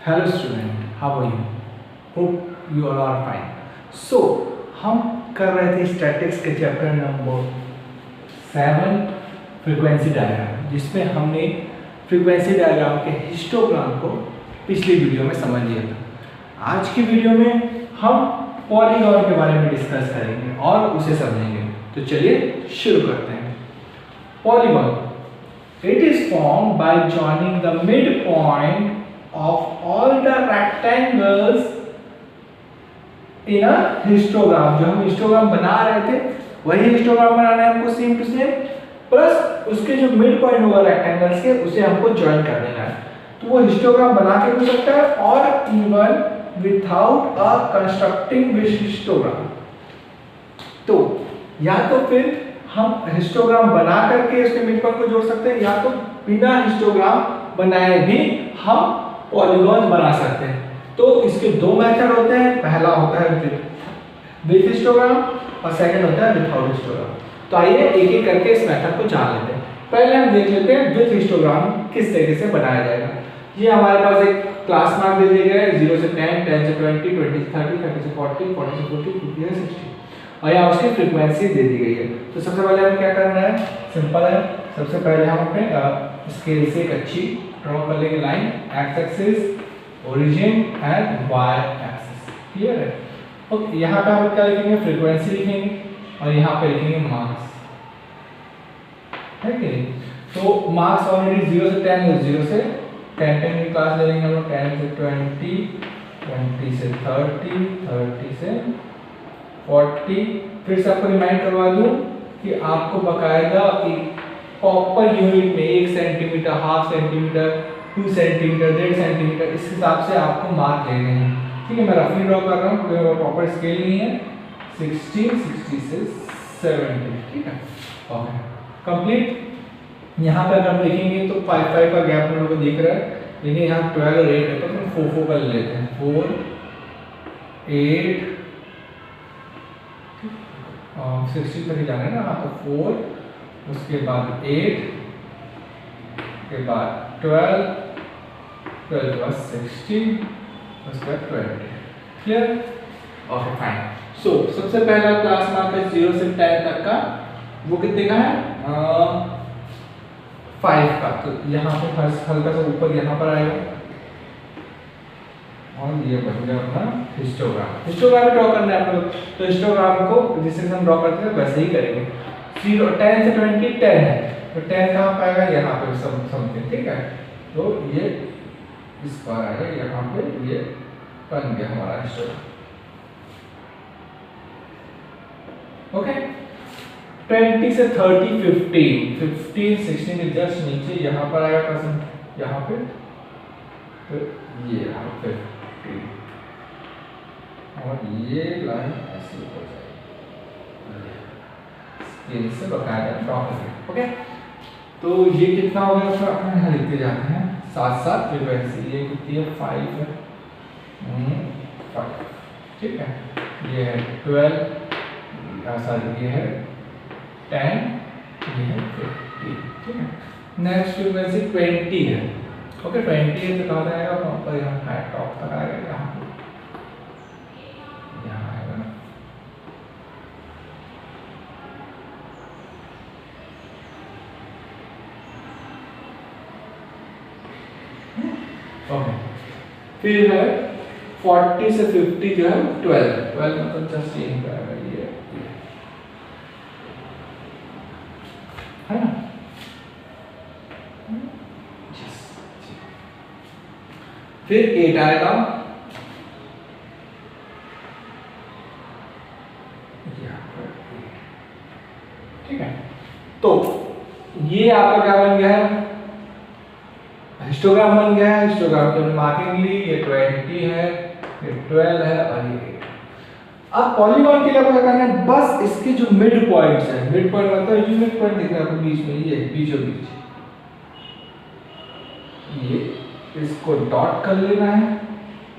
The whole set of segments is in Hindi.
Hello student, how are you? Hope you all are fine. So हम कर रहे थे स्टैटिक्स के चैप्टर नंबर 7 फ्रीक्वेंसी डायग्राम, जिसमें हमने फ्रीक्वेंसी डायग्राम के हिस्टोग्राम को पिछली वीडियो में समझ लिया था। आज की वीडियो में हम पॉलीगॉन के बारे में डिस्कस करेंगे और उसे समझेंगे। तो चलिए शुरू करते हैं। Polygon, it is formed by joining the midpoint of all the rectangles in a histogram। जो हम हिस्टोग्राम बना रहे थे वही हिस्टोग्राम बनाना है हमको सेम टू सेम, प्लस उसके जो मिड पॉइंट होगा रेक्टेंगल्स के उसे हमको ज्वाइन कर देना है। तो वो हिस्टोग्राम बना के भी सकता है और even without a constructing histogram. तो या तो फिर हम हिस्टोग्राम बना करके उसके मिड पॉइंट को जोड़ सकते हैं, या तो बिना हिस्टोग्राम बनाए भी हम पॉलीगॉन बना सकते हैं। तो इसके दो मेथड होते हैं, पहला होता है विद हिस्टोग्राम और सेकंड होता है विदाउट हिस्टोग्राम। तो आइए एक एक करके इस मेथड को जान लेते हैं। पहले हम देख लेते हैं विद हिस्टोग्राम किस तरीके से बनाया जाएगा। ये हमारे पास एक क्लास मार्क दे दिए गए 0 से 10, 10 से 20, 20 से 30, 30 से 40, 40 से 50, 50 से 60 और यहाँ उसकी फ्रीक्वेंसी दे दी गई है। तो सबसे पहले हमें क्या करना है, सिंपल है। सबसे पहले हम अपने स्केल से एक अच्छी ड्रॉ कर लेंगे line, x axis, origin and y axis. Clear है? ओके, यहाँ पे हम क्या लिखेंगे, फ्रीक्वेंसी लिखेंगे और यहाँ पे लिखेंगे मार्क्स, है कि नहीं? तो मार्क्स ऑलरेडी 0 से 10 है, 0 से 10 10 की क्लास ले लेंगे हम लोग, 10 से 20, 20 से 30, 30 से 40। फिर से आपको रिमाइंड करवा दूं कि आपको बकायदा एक प्रॉपर यूनिट में 1 centimetre, half centimetre, 2 centimetre, 1.5 centimetre इस हिसाब से आपको मार्क लेने हैं। ठीक है, मैं रफली ड्रॉ कर रहा हूँ, कोई प्रॉपर स्केल नहीं है। 60, 60 से 70। ठीक है, ओके कंप्लीट। यहाँ पे अगर हम देखेंगे तो 5 5 का गैप हम लोग को दिख रहा है, लेकिन यहाँ 12 और 8 है, तो हम 4 4 कर लेते हैं। 4 8 60 तक ही जाना है ना, हाँ। तो 4, उसके बाद 8, के बाद 12, 12 के बाद 16, उसके बाद 20। क्लियर? Okay fine. सो सबसे पहला क्लास मार्क है 0 से 10 तक का, वो कितने का है, 5 का। तो यहाँ पे हल्का सा ऊपर यहाँ पर आएगा और ये बन गया अपना हिस्टोग्राम। हिस्टोग्राम ड्रॉ करना है आप लोग, तो हिस्टोग्राम को जिस तरह हम ड्रॉ करते हैं वैसे ही करेंगे। 10 से 20 10 है, तो 10 कहाँ पाएगा, यहाँ पे समथिंग। ठीक है, तो ये इस पर आएगा, यहाँ पे ये बन गया हमारा हिस्टोग्राम। ओके, 20 से 30 15, 15 16 के जस्ट नीचे यहाँ पर आएगा परसेंट, यहाँ पे। तो ये यहाँ पे और ये लाइन ऐसे हो जाएगी, स्केल से बकायदा ड्रॉ करेंगे। ओके, तो ये कितना हो गया, अपना यहाँ लिखते जाते हैं साथ साथ फ्रीक्वेंसी। ये कितनी है, 5 है, 5। ठीक है, ये है 12, सॉरी ये है 10, ये है 50। ठीक है, नेक्स्ट फ्रीक्वेंसी 20 है। ओके, 20 है तो कहाँ आएगा, प्रॉपर यहाँ टॉप तक आएगा, यहाँ आएगा ना। ओके, फिर है 40 से 50 जो है 12 मतलब जस्ट यहीं पे आएगा, ये है ना। फिर 8 आएगा, ठीक है। तो ये आपका क्या बन गया है, हिस्टोग्राम बन गया है। हिस्टोग्राम तो मार्किंग ली, ये 20 है, ये 12 है और ये 8। अब पॉलीगॉन के लिए आपको क्या करना है, बस इसके जो मिड पॉइंट्स है, मिड पॉइंट मतलब ये मिड पॉइंट दिख रहा है आपको बीच में, ये बीचों बीच, ये इसको डॉट कर लेना है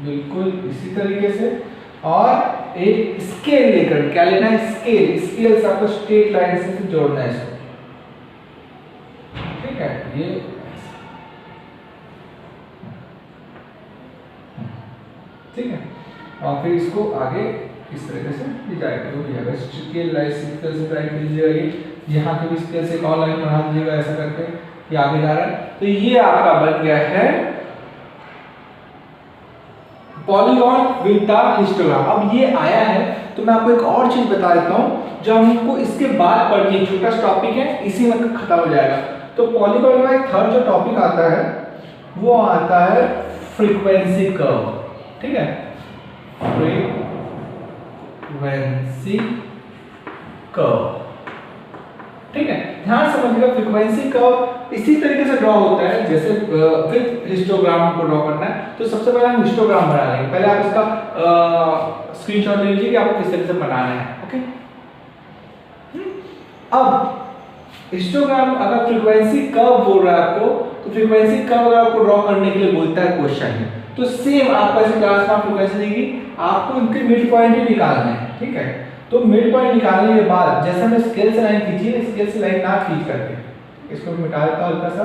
बिल्कुल इसी तरीके से, और एक स्केल लेकर क्या लेना है, स्केल से आपको स्ट्रेट लाइन से जोड़ना है इसको। ठीक है, ये ठीक है, और फिर इसको आगे इस तरीके से डिजाइन कर दिया जाएगा। स्केल लाइन स्केल से राइट कीजिएगा, यहाँ के भी स्केल से एक और लाइन बढ़ा दीजिएगा ऐसा करके ये आगे जा रहा है। तो ये आपका बन गया है पॉलीगॉन विद द हिस्टोग्राम। अब ये आया है तो मैं आपको एक और चीज बता देता हूँ जो हमको इसके बाद पढ़नी है, छोटा सा टॉपिक है, इसी में खत्म हो जाएगा। तो पॉलीगॉन का एक थर्ड जो टॉपिक आता है वो आता है फ्रीक्वेंसी कर्व। ठीक है, फ्रीक्वेंसी कर्व। ठीक है, ध्यान समझिएगा, फ्रीक्वेंसी कर्व इसी तरीके से ड्रॉ होता है जैसे विद हिस्टोग्राम को ड्रॉ करना है। तो सबसे पहले हम हिस्टोग्राम बना लेंगे। पहले आप इसका स्क्रीनशॉट ले लीजिए कि आपको किस तरीके से बनाना है। ओके, अब हिस्टोग्राम अगर फ्रीक्वेंसी कर्व बोल रहा है आपको, तो फ्रीक्वेंसी कर्व अगर आपको ड्रॉ करने के लिए बोलता है क्वेश्चन में, तो सेम आपको ऐसे क्लास में फ्रीक्वेंसी देगी, आपको इनके मिड पॉइंट ही निकालना है। ठीक है, तो मिड पॉइंट निकालने के बाद जैसे हमने स्केल से लाइन खींची है, स्केल से लाइन ना खींच करके इसको मिटा देता हूं हल्का सा।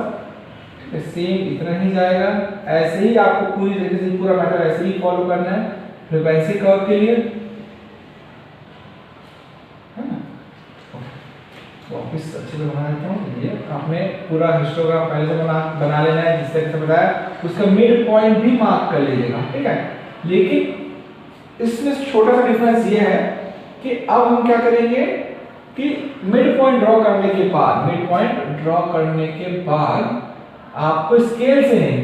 सेम इतना ही जाएगा, ऐसे ही आपको पूरी तरीके से पूरा मेथड ऐसे ही फॉलो करना है फ्रीक्वेंसी कर्व के लिए। वापस अच्छे से बना देता हूँ। ये आपने पूरा हिस्टोग्राम पहले से बना लेना है जिस तरह से बताया, उसका मिड पॉइंट भी मार्क कर लीजिएगा। ठीक है, लेकिन इसमें छोटा सा डिफरेंस ये है कि अब हम क्या करेंगे कि मिड पॉइंट ड्रॉ करने के बाद, मिड पॉइंट ड्रॉ करने के बाद आपको स्केल से नहीं,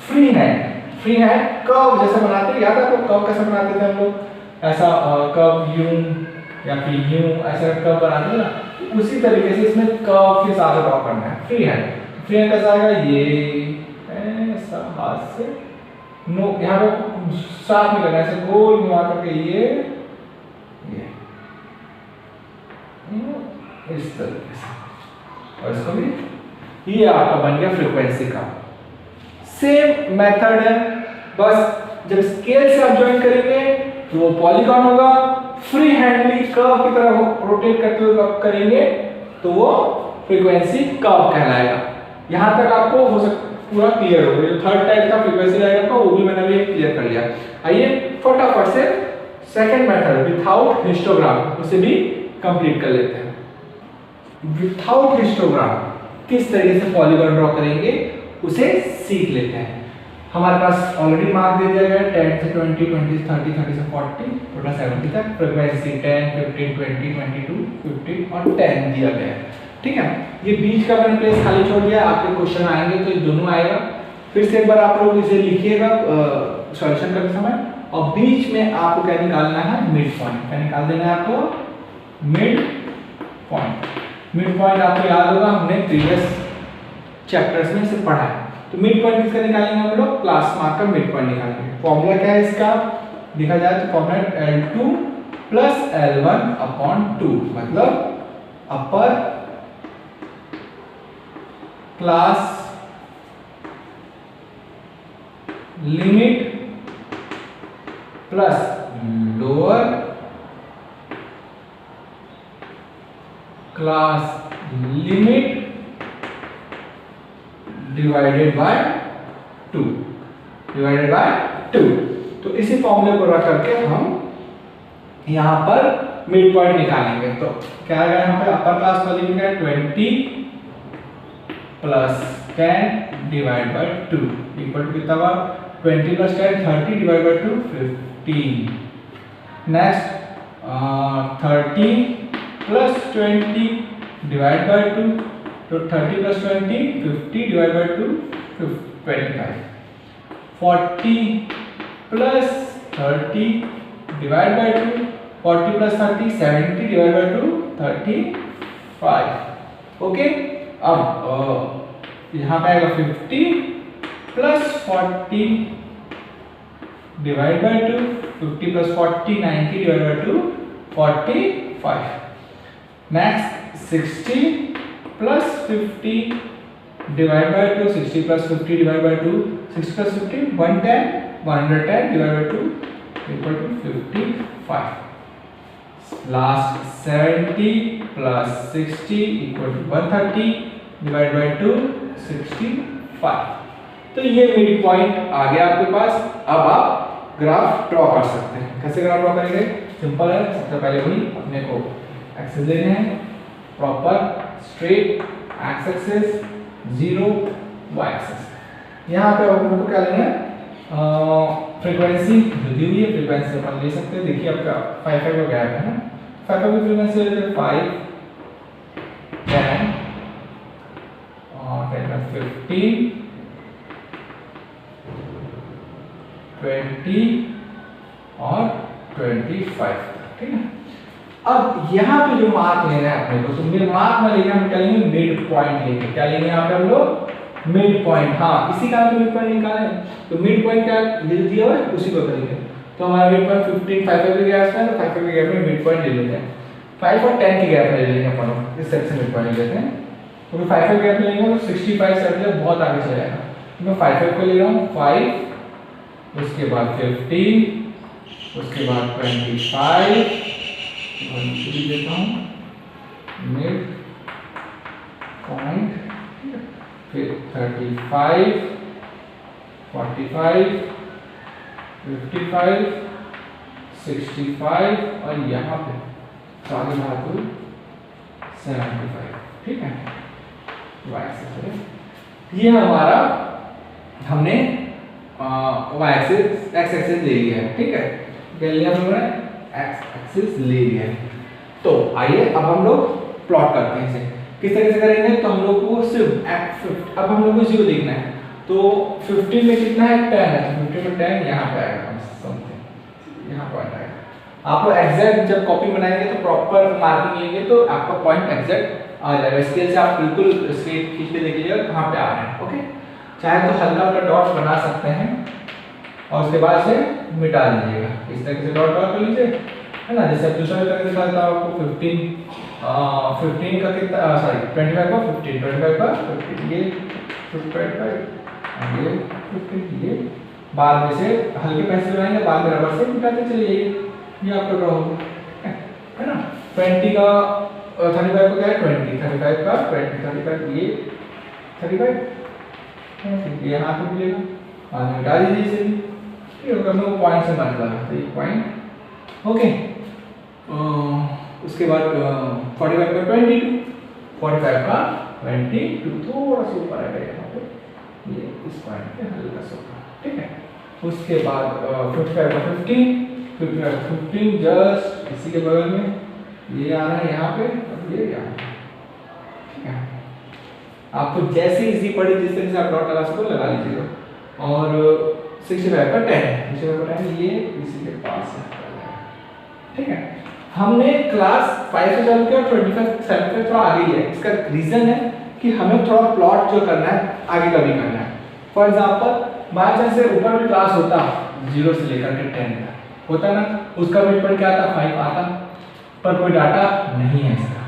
फ्री हैंड कर्व जैसे बनाते हैं, याद है आपको कर्व कैसे बनाते थे हम लोग, ऐसा कर्व यूं या फिर यूं ऐसा कर्व बनाते हैं ना, उसी तरीके से इसमें कर्व के साथ ड्रॉ करना है फ्री हैंड। फ्री हैंड कैसा आएगा, ये ऐसा हाथ से नो, यहाँ पे साफ नहीं करना, ऐसे गोल घुमा करके ये इस तरीके से, और इसको भी, ये आपका बन गया फ्रीक्वेंसी का। सेम मेथड है, बस जब स्केल से आप ज्वाइन करेंगे तो वो पॉलीगॉन होगा, फ्री हैंडली कर्व की तरह रोटेट करते हुए करेंगे तो वो फ्रीक्वेंसी कर्व कहलाएगा। यहां तक आपको हो सकता पूरा क्लियर हो गया। थर्ड टाइप का फ्रीक्वेंसी रहेगा वो भी मैंने अभी क्लियर कर लिया। आइए फटाफट से सेकंड मेथड विदाउट हिस्टोग्राम उसे भी कंप्लीट कर लेते हैं। विदाउट हिस्टोग्राम किस तरीके से पॉलीगॉन ड्रॉ करेंगे उसे सीख लेते हैं। हमारे पास ऑलरेडी मार्क दे दिया गया है 10 से 20, 20 से 30, 30 से 40, टोटल 70 तक। फ्रीक्वेंसी 10, 15, 20, 22, 50 और 10 दिया गया है। ठीक है, ये बीच का मैंने प्लेस खाली छोड़ दिया, आपके क्वेश्चन आएंगे तो ये दोनों आएगा। फिर से एक बार आप लोग इसे लिखिएगा सॉल्यूशन करते समय, और बीच में आपको क्या निकालना है, मिड पॉइंट। क्या निकाल देना है आपको, मिड पॉइंट। मिड पॉइंट आपको याद होगा, हमने प्रीवियस चैप्टर्स में इसे पढ़ा है। तो मिड पॉइंट किसका निकालेंगे हम लोग, क्लास मार्क का मिड पॉइंट निकालेंगे। फॉर्मूला क्या है इसका, देखा जाए तो formula L2 plus L1 upon 2, मतलब upper class limit plus lower class limit divided by 2, divided by 2। तो इसी फॉर्मूले को रख करके हम यहां पर मिड पॉइंट निकालेंगे। तो क्या आएगा यहाँ पे, अपर क्लास का लिमिट है 20 plus 10 divide by 2 equal to कितना हुआ, 20 plus 10 30 divide by 2 15। Next 30 plus 20 divide by 2, तो 30 plus 20 50 divide by 2 25। 40 plus 30 divide by 2, 40 plus 30 70 divide by 2 35। Okay, अब यहाँ पे आएगा 50 plus 40 divide by 2, 50 plus 40 90 divide by 2 45। Next 60 plus 50 divide by 2, 60 plus 50 divide by 2, 60 plus 50 110, 110 divide by 2 equal to 55। Last 70 plus 60 equal to 130 divide by 2 65। तो ये मिड पॉइंट आ गया आपके पास। अब आप ग्राफ ड्रॉ कर सकते हैं। कैसे ग्राफ ड्रॉ करेंगे? सिंपल है, सबसे पहले वही अपने को एक्सिस लेने हैं, proper straight x axis 0 y axis. यहाँ पे अपन को क्या लेना है? फ्रीक्वेंसी जो दी हुई है फ्रीक्वेंसी अपन ले सकते हैं। देखिए आपका 5 5 का गैप है ना, 5 5 की फ्रीक्वेंसी लेते हैं 5 10 और 15 20 और 25, ठीक है। अब यहाँ पे जो मार्क लेना है अपने को, तो मेरे मार्क में लेंगे हम क्या लेंगे? मिड पॉइंट लेंगे। क्या लेंगे यहाँ पे हम लोग? Mid point. हाँ, इसी का मिड पॉइंट निकाले, तो मिड पॉइंट क्या ये दिया हुआ है उसी को करेंगे। तो हमारा मिड पॉइंट 15 5 5 के गैप है, तो 5 5 के गैप में मिड पॉइंट ले लेते हैं। 5 और 10 के गैप में ले लेंगे अपन, इस सेक्शन मिड पॉइंट ले लेते हैं। तो 5 5 के गैप लेंगे तो 65 से बहुत आगे चला जाएगा। मैं 5 5 को ले रहा हूँ 5, उसके बाद 15, उसके बाद 25 देता हूँ मिड पॉइंट, फिर 35 45 55 65 और यहाँ पे आगे धातु 75, ठीक है। y एक्सिस ये हमारा हमने y एक्सिस x एक्सिस ले लिया है, ठीक है। क्या लिया हमने? x एक्सिस ले लिया है। तो आइए अब हम लोग प्लॉट करते हैं इसे। किस तरह से करेंगे? तो हम लोग को सिर्फ अब हम लोग को 0 देखना है। तो 15 में कितना है? 10 है, तो 15 में 10 यहाँ पे आएगा समथिंग, यहाँ पॉइंट आएगा। आप लोग एग्जैक्ट जब कॉपी बनाएंगे तो प्रॉपर मार्किंग लेंगे तो आपका पॉइंट एग्जैक्ट आ जाएगा। स्केल से आप बिल्कुल स्ट्रेट खींच के देख लीजिएगा कहाँ पे आ रहा है, ओके। चाहे तो हल्का हल्का डॉट्स बना सकते हैं और उसके बाद से मिटा दीजिएगा। इस तरह से डॉट डॉट कर लीजिए, है ना। जैसे दूसरा करके दिखाता हूँ आपको 15 का कितना, सॉरी 25 का 15, 25 का 15, ये 55 ये 15, ये बाद में से हल्के पेंसिल बनाएंगे, बाद में रबर से मिटाते चलिए। ये आपका ड्रॉ होगा, है ना। 20 का 35 का क्या है? 20, 35 का 20, 35 ये 35, ये यहाँ पे मिलेगा, बाद में मिटा दीजिए इसे भी, ठीक है। मैं वो पॉइंट से मतलब है, तो ये पॉइंट, ओके। उसके बाद 45 का 22, 45 का 22 थोड़ा सा ऊपर आएगा यहाँ पे, ये इस पॉइंट पे हल्का सा ऊपर, ठीक है। उसके बाद 55 का 15, 55 का 15 जस्ट इसी के बगल में ये आ रहा है यहाँ पे, और ये यहाँ पे, ठीक है। आपको जैसे इजी पड़ी जिस तरह से आप डॉट लगा सको लगा लीजिएगा। और 65 का 10, 65 का 10 ये इसी के पास है, ठीक है। हमने क्लास 5 से चालू किया और 25 7 पे थोड़ा आगे है। इसका रीजन है कि हमें थोड़ा प्लॉट जो करना है आगे का भी करना है। फॉर एग्जांपल बाय चांस से ऊपर भी क्लास होता 0 से लेकर के 10 तक होता ना, उसका मिड पॉइंट क्या आता? 5 आता, पर कोई डाटा नहीं है इसका।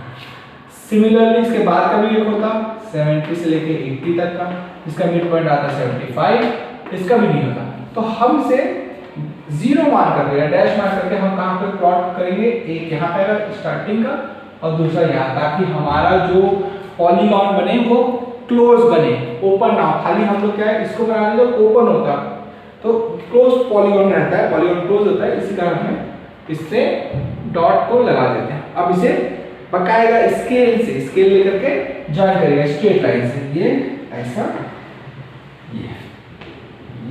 सिमिलरली इसके बाद का भी एक होता 70 से लेके 80 तक का, इसका मिड पॉइंट आता 75, इसका भी नहीं होता। तो हम से 0 मार्क करके या डैश मार्क करके हम कहाँ पे प्लॉट करेंगे? एक यहाँ पे स्टार्टिंग का और दूसरा यहाँ, ताकि हमारा जो पॉलीगॉन बने वो क्लोज बने, ओपन ना हो। खाली हम लोग क्या है इसको बना देते तो ओपन होता, तो क्लोज पॉलीगॉन रहता है, पॉलीगॉन क्लोज होता है, इसी कारण हम इससे डॉट को लगा देते हैं। अब इसे बकायदा स्केल लेकर के ज्वाइन करेगा स्ट्रेट लाइन से, ये ऐसा,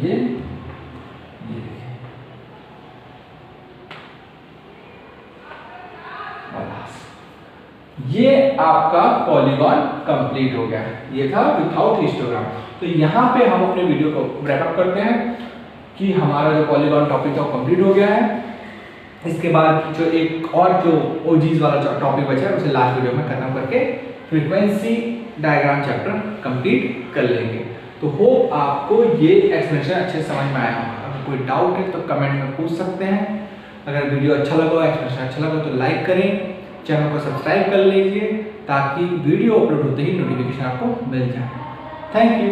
ये ये आपका पॉलीगॉन कंप्लीट हो गया। ये था विदाउट हिस्टोग्राम। तो यहाँ पे हम अपने वीडियो को रैप अप करते हैं कि हमारा जो पॉलीगॉन टॉपिक था वो कंप्लीट हो गया है। इसके बाद जो एक और जो ओजीज वाला टॉपिक बचा है उसे लास्ट वीडियो में खत्म करके फ्रीक्वेंसी डायग्राम चैप्टर कंप्लीट कर लेंगे। तो होप आपको ये एक्सप्लेनेशन अच्छे समझ में आया होगा। अगर कोई डाउट है तो कमेंट में पूछ सकते हैं। अगर वीडियो अच्छा लगा, एक्सप्लेनेशन अच्छा लगा तो लाइक करें, चैनल को सब्सक्राइब कर लीजिए ताकि वीडियो अपलोड होते ही नोटिफिकेशन आपको मिल जाए। Thank you.